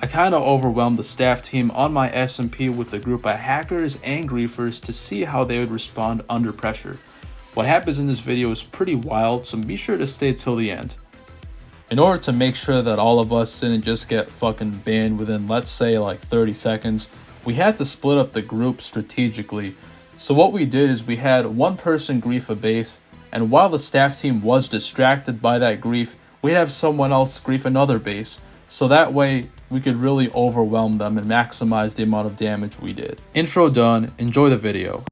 I kind of overwhelmed the staff team on my SMP with a group of hackers and griefers to see how they would respond under pressure. What happens in this video is pretty wild, so be sure to stay till the end. In order to make sure that all of us didn't just get fucking banned within, let's say, like 30 seconds, we had to split up the group strategically. So what we did is we had one person grief a base, and while the staff team was distracted by that grief, we'd have someone else grief another base. So that way, we could really overwhelm them and maximize the amount of damage we did. Intro done, enjoy the video.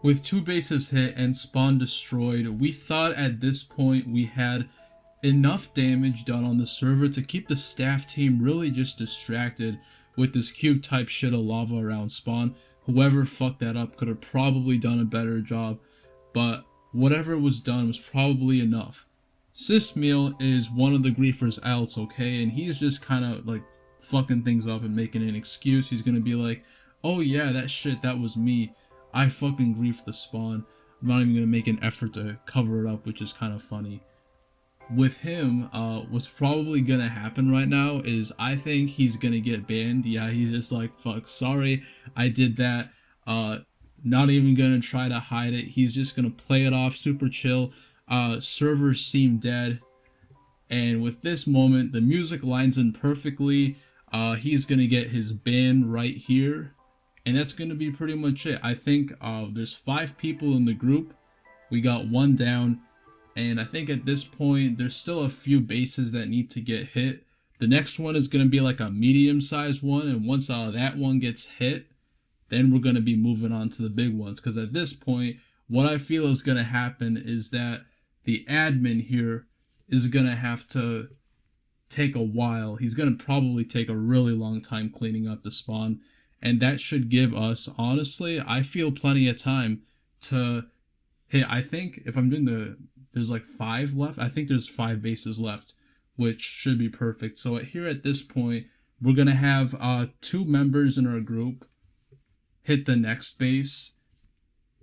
With two bases hit and spawn destroyed, we thought at this point we had enough damage done on the server to keep the staff team really just distracted with this cube type shit of lava around spawn. Whoever fucked that up could have probably done a better job, but whatever was done was probably enough. Sysmeal is one of the griefers else, okay, and he's just kind of like fucking things up and making an excuse. He's gonna be like, oh yeah, that shit, that was me. I fucking griefed the spawn. I'm not even gonna make an effort to cover it up, which is kind of funny. With him, what's probably gonna happen right now is I think he's gonna get banned. Yeah, he's just like, fuck, sorry, I did that. Not even gonna try to hide it. He's just gonna play it off super chill. Servers seem dead. And with this moment, the music lines in perfectly. He's gonna get his ban right here. And that's gonna be pretty much it. I think there's 5 people in the group. We got 1 down. And I think at this point, there's still a few bases that need to get hit. The next one is going to be like a medium-sized one, and once that one gets hit, then we're going to be moving on to the big ones. Because at this point, what I feel is going to happen is that the admin here is going to have to take a while. He's going to probably take a really long time cleaning up the spawn. And that should give us, honestly, I feel plenty of time to hit. I think if I'm doing there's like 5 left. I think there's 5 bases left, which should be perfect. So here at this point, we're going to have 2 members in our group hit the next base,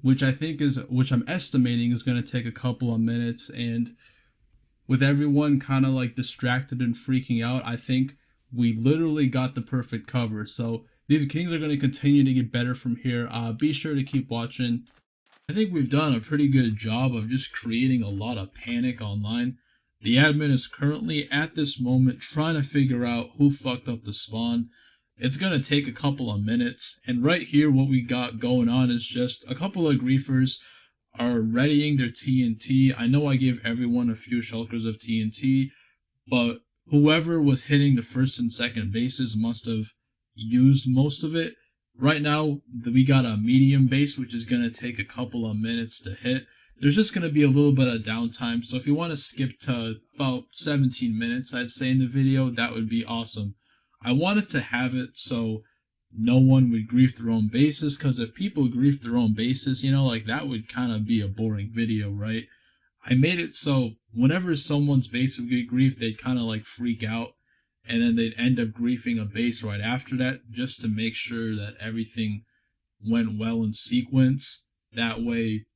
which I'm estimating is going to take a couple of minutes. And with everyone kind of like distracted and freaking out, I think we literally got the perfect cover. So these kings are going to continue to get better from here. Be sure to keep watching. I think we've done a pretty good job of just creating a lot of panic online. The admin is currently at this moment trying to figure out who fucked up the spawn. It's going to take a couple of minutes, and right here what we got going on is just a couple of griefers are readying their TNT. I know I gave everyone a few shulkers of TNT, but whoever was hitting the first and second bases must have used most of it. Right now, we got a medium base, which is going to take a couple of minutes to hit. There's just going to be a little bit of downtime, so if you want to skip to about 17 minutes, I'd say in the video, that would be awesome. I wanted to have it so no one would grief their own bases, because if people grief their own bases, like that would kind of be a boring video, right? I made it so whenever someone's base would get griefed, they'd kind of like freak out. And then they'd end up griefing a base right after that just to make sure that everything went well in sequence. That way,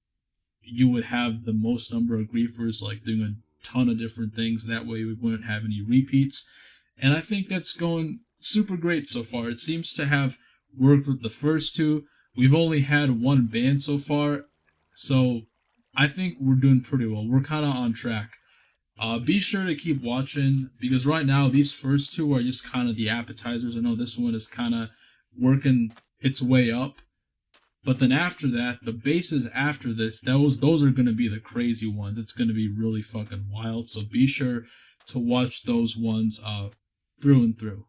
you would have the most number of griefers like doing a ton of different things. That way, we wouldn't have any repeats. And I think that's going super great so far. It seems to have worked with the first 2. We've only had 1 ban so far, so I think we're doing pretty well. We're kind of on track. Be sure to keep watching, because right now these first 2 are just kind of the appetizers. I know this one is kind of working its way up, but then after that, the bases after this, those are going to be the crazy ones. It's going to be really fucking wild, so be sure to watch those ones through and through.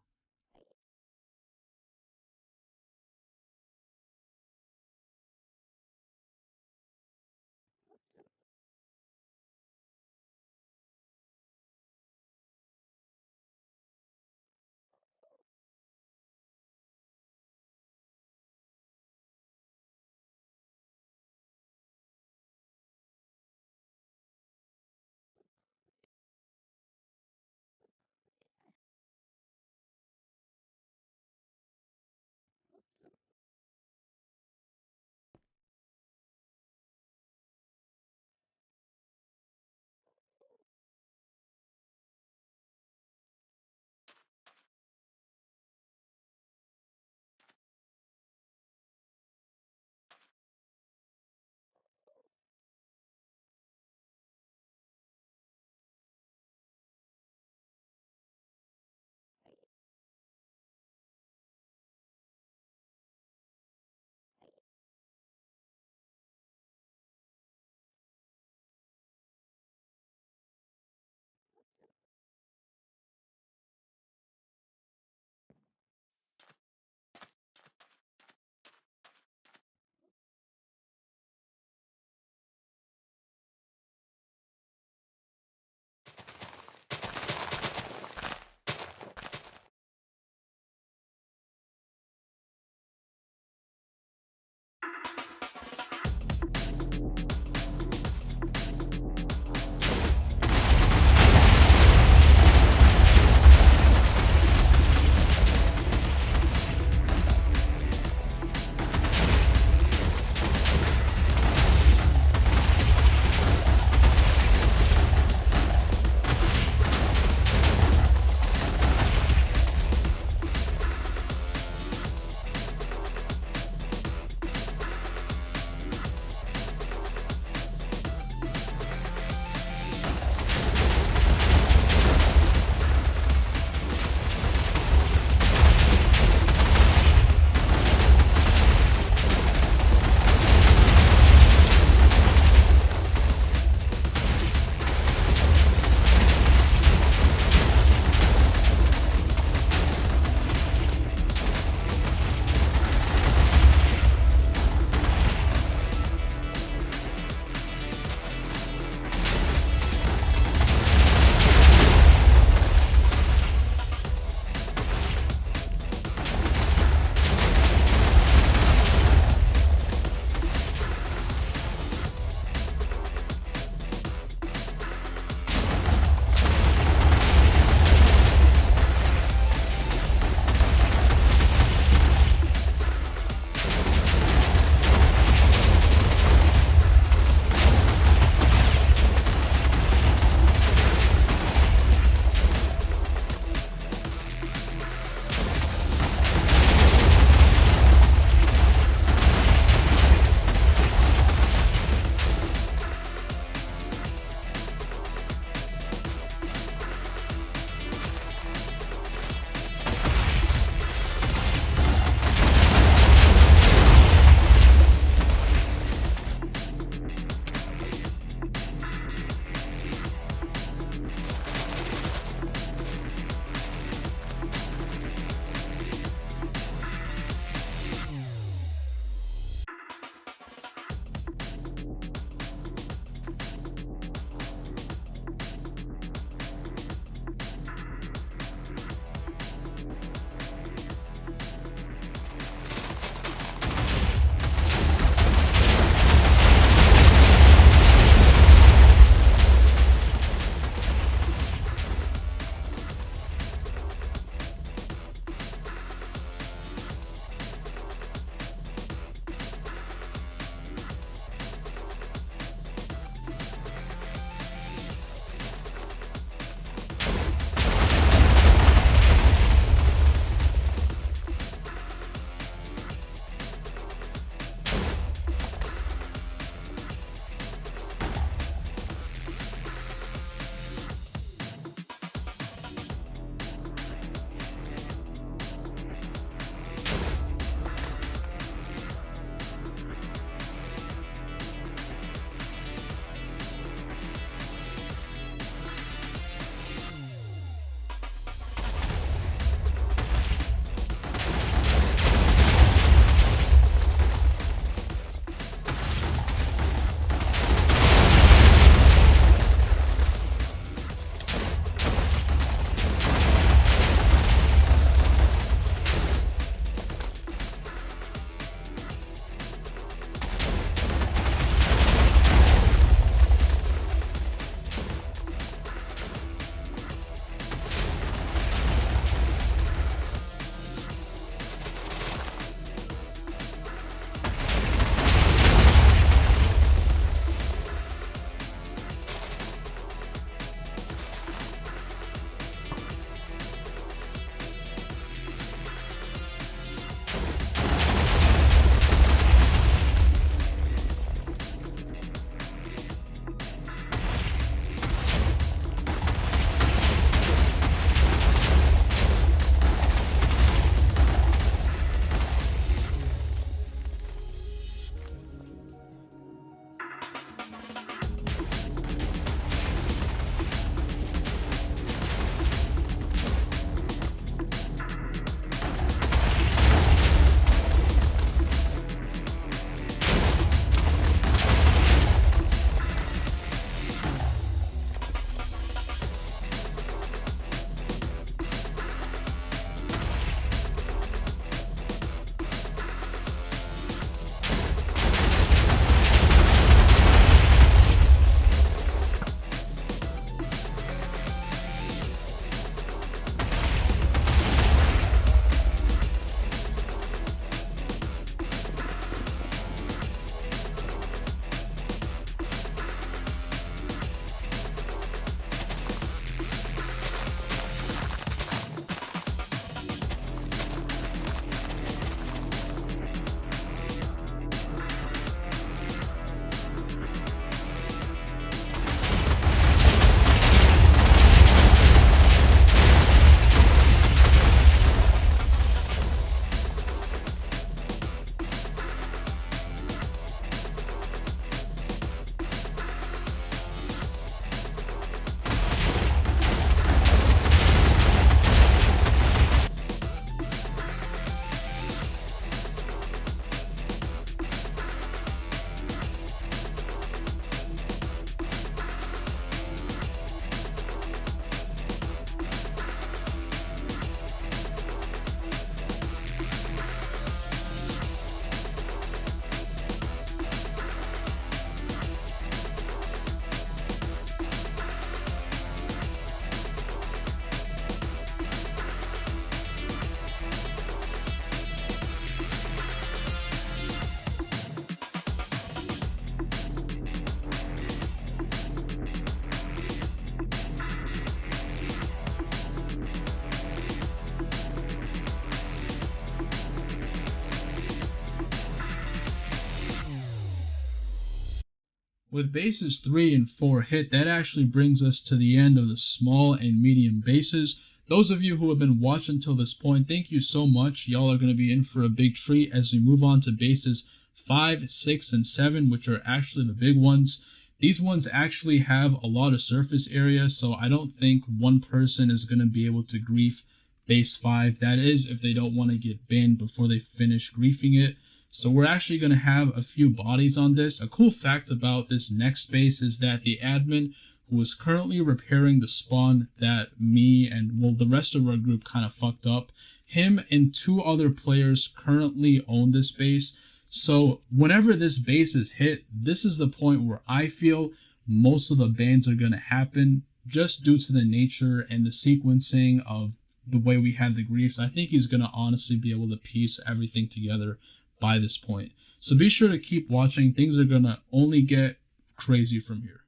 With bases 3 and 4 hit, that actually brings us to the end of the small and medium bases. Those of you who have been watching till this point, thank you so much. Y'all are going to be in for a big treat as we move on to bases 5, 6, and 7, which are actually the big ones. These ones actually have a lot of surface area, so I don't think one person is going to be able to grief base 5. That is, if they don't want to get banned before they finish griefing it. So we're actually going to have a few bodies on this. A cool fact about this next base is that the admin who is currently repairing the spawn that me and, well, the rest of our group kind of fucked up, him and 2 other players currently own this base. So whenever this base is hit, this is the point where I feel most of the bans are going to happen just due to the nature and the sequencing of the way we had the griefs. I think he's going to honestly be able to piece everything together by this point. So be sure to keep watching. Things are going to only get crazy from here.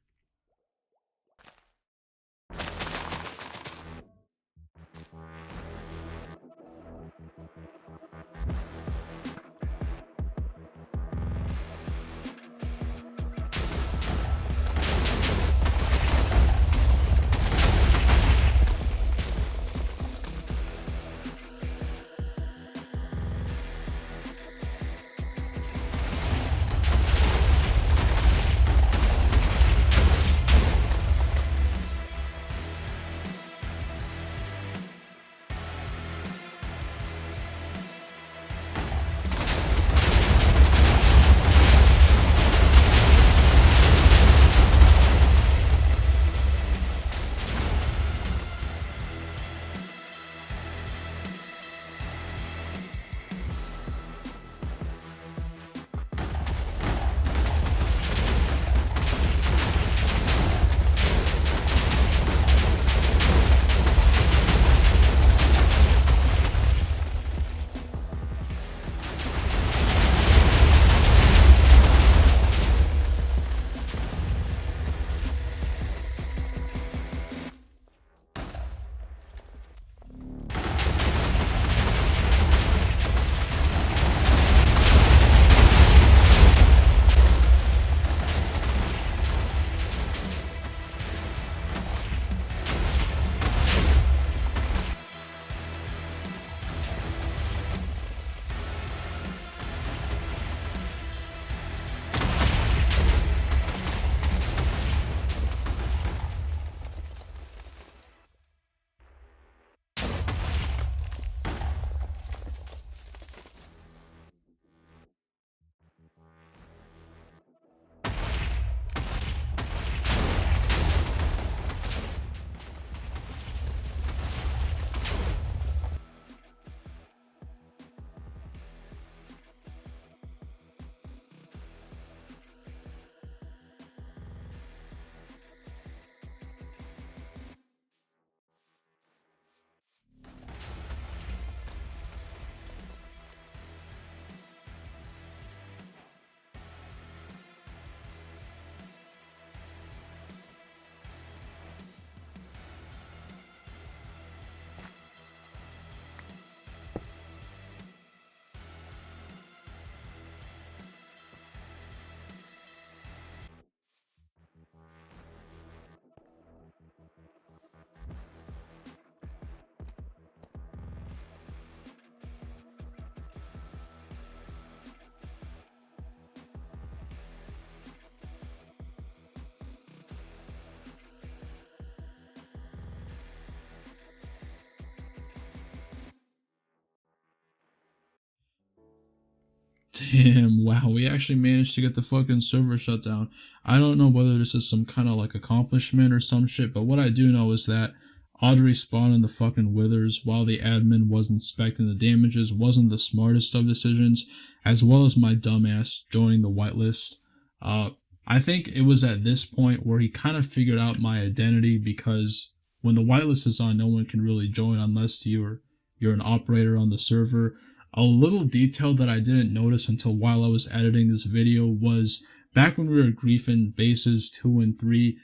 Damn, wow, we actually managed to get the fucking server shut down. I don't know whether this is some kind of like accomplishment or some shit, but what I do know is that Audrey spawned in the fucking withers while the admin was inspecting the damages wasn't the smartest of decisions, as well as my dumbass joining the whitelist. I think it was at this point where he kind of figured out my identity, because when the whitelist is on, no one can really join unless you're an operator on the server. A little detail that I didn't notice until while I was editing this video was back when we were griefing bases 2 and 3,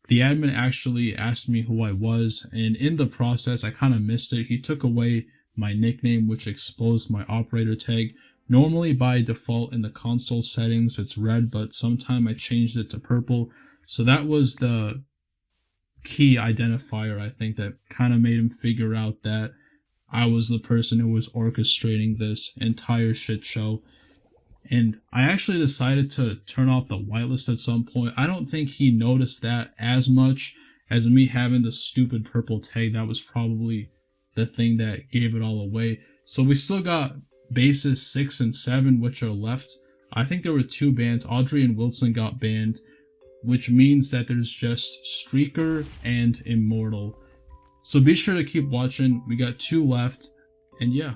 the admin actually asked me who I was, and in the process I kind of missed it. He took away my nickname, which exposed my operator tag, Normally by default in the console settings it's red, but sometime I changed it to purple. So that was the key identifier, I think, that kind of made him figure out that I was the person who was orchestrating this entire shit show. And I actually decided to turn off the whitelist at some point. I don't think he noticed that as much as me having the stupid purple tag. That was probably the thing that gave it all away. So we still got bases 6 and 7, which are left. I think there were 2 bans. Audrey and Wilson got banned, which means that there's just Streaker and Immortal. So be sure to keep watching. We got 2 left, and yeah.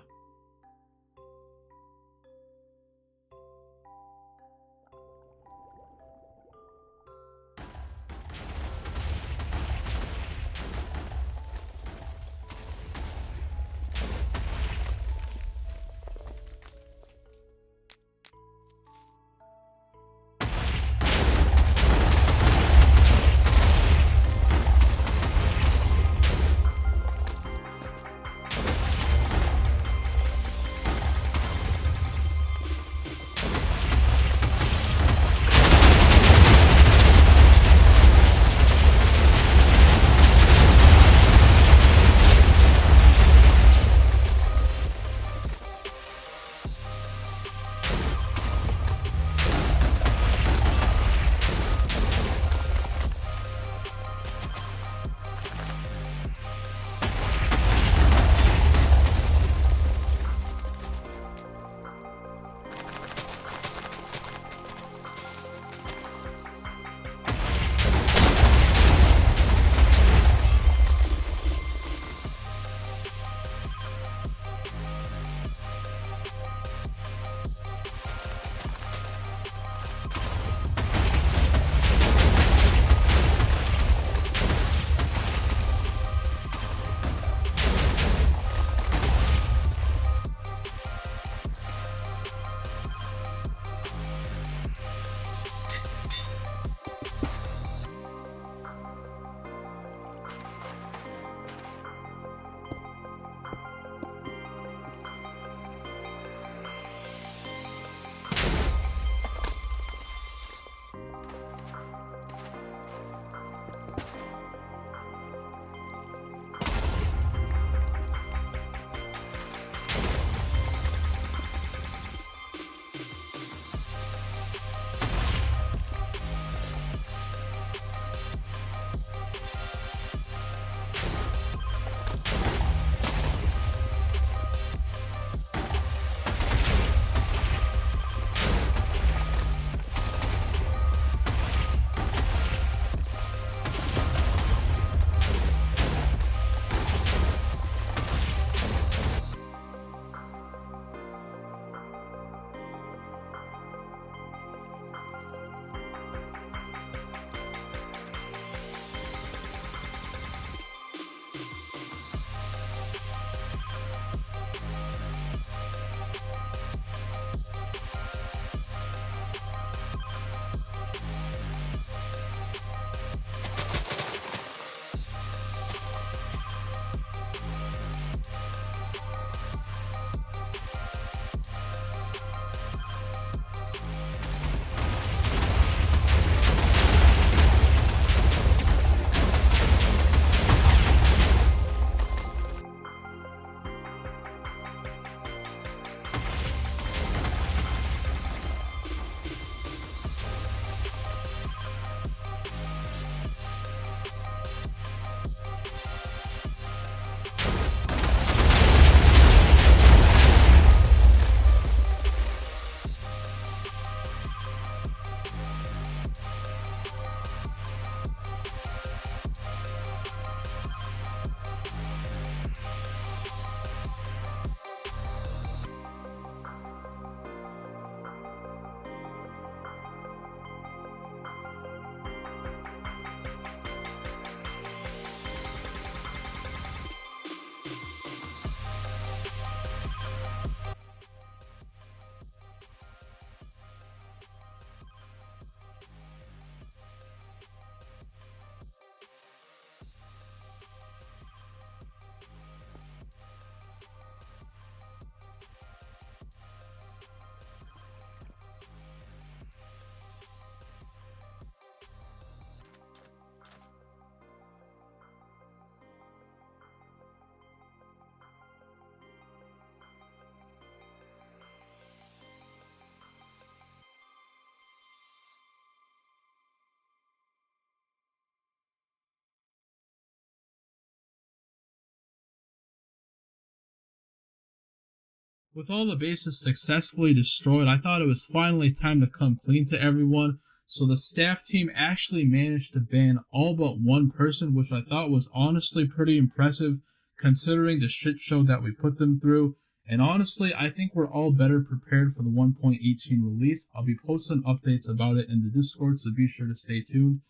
With all the bases successfully destroyed, I thought it was finally time to come clean to everyone, so the staff team actually managed to ban all but one person, which I thought was honestly pretty impressive considering the shit show that we put them through. And honestly, I think we're all better prepared for the 1.18 release. I'll be posting updates about it in the Discord, so be sure to stay tuned.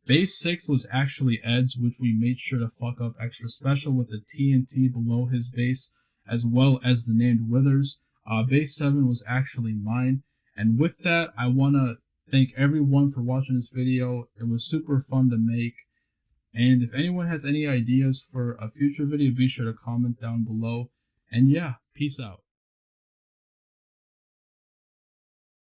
Base 6 was actually Ed's, which we made sure to fuck up extra special with the TNT below his base, as well as the named Withers. Base 7 was actually mine. And with that, I want to thank everyone for watching this video. It was super fun to make. And if anyone has any ideas for a future video, be sure to comment down below. And yeah, peace out.